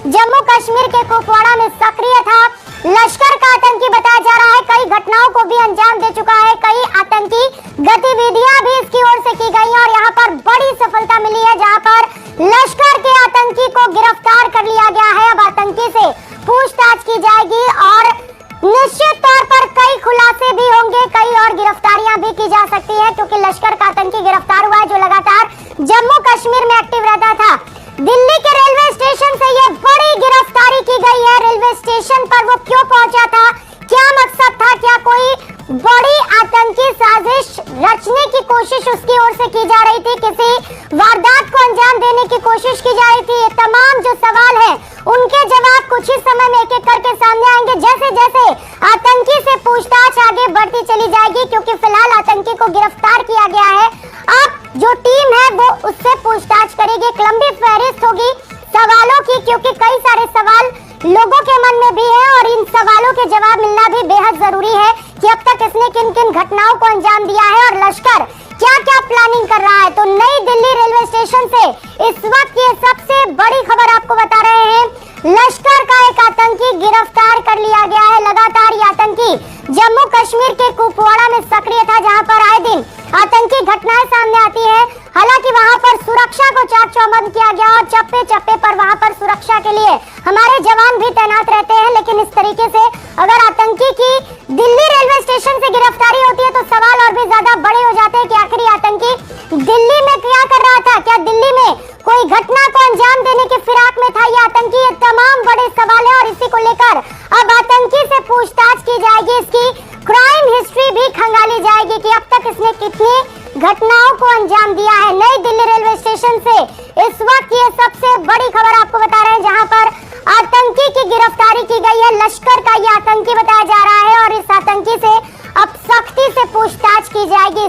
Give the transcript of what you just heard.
जम्मू कश्मीर के कुपवाड़ा में सक्रिय था। लश्कर का आतंकी बताया जा रहा है। कई घटनाओं को भी अंजाम दे चुका है। कई आतंकी गतिविधियां भी इसकी ओर से की गई और यहाँ पर बड़ी सफलता मिली है, जहाँ पर लश्कर के आतंकी को गिरफ्तार कर लिया गया है। अब आतंकी से पूछताछ की जाएगी और निश्चित तौर पर कई खुलासे भी होंगे, कई और गिरफ्तारियां भी की जा सकती है, क्योंकि लश्कर का आतंकी गिरफ्तार हुआ है जो लगातार जम्मू कश्मीर में एक्टिव रहता था। दिल्ली के रेलवे स्टेशन से ये बड़ी गिरफ्तारी की गई है। रेलवे स्टेशन पर वो क्यों पहुंचा था, क्या मकसद था, क्या कोई बड़ी आतंकी साजिश रचने की कोशिश उसकी ओर से की जा रही थी, किसी वारदात को अंजाम देने की कोशिश की जा रही थी, ये तमाम जो सवाल है उनके जवाब कुछ ही समय में एक एक करके सामने आएंगे, जैसे जैसे आतंकी से पूछताछ आगे बढ़ती चली जाएगी, क्योंकि फिलहाल आतंकी को गिरफ्तार किया गया है। अब जो टीम है वो उससे पूछताछ करेगी। एक लंबी फहरिस्त होगी सवालों की, क्योंकि कई सारे सवाल लोगों के मन में भी है और इन सवालों के जवाब मिलना भी बेहद जरूरी है कि अब तक इसने किन किन घटनाओं को अंजाम दिया है और लश्कर क्या क्या प्लानिंग कर रहा है। तो नई दिल्ली रेलवे स्टेशन से इस वक्त ये सबसे बड़ी खबर आपको बता रहे हैं, लश्कर का एक आतंकी गिरफ्तार कर लिया गया है। लगातार ये आतंकी जम्मू कश्मीर के कुपवाड़ा में सक्रिय था, जहां पर आए दिन आतंकी घटनाएं सामने आती है। हालांकि वहां पर सुरक्षा को चाक चौबंद किया गया और चप्पे चप्पे पर वहां पर सुरक्षा के लिए हमारे जवान भी तैनात रहते हैं। लेकिन इस तरीके से अगर आतंकी की दिल्ली रेलवे स्टेशन से गिरफ्तारी होती है तो सवाल और भी ज्यादा बड़े हो जाते हैं कि आखिर आतंकी दिल्ली में क्या कर रहा था, क्या दिल्ली में कोई घटना को अंजाम देने की फिराक में था यह आतंकी। ये तमाम बड़े सवाल है और इसी को लेकर अब आतंकी से पूछताछ की जाएगी, इसकी क्राइम हिस्ट्री भी खंगाली जाएगी कि अब तक इसने कितनी घटनाओं को अंजाम दिया है। नई दिल्ली रेलवे स्टेशन से इस वक्त ये सबसे बड़ी खबर आपको बता रहे हैं, जहां पर आतंकी की गिरफ्तारी की गई है। लश्कर का ये आतंकी बताया जा रहा है और इस आतंकी से अब सख्ती से पूछताछ की जाएगी।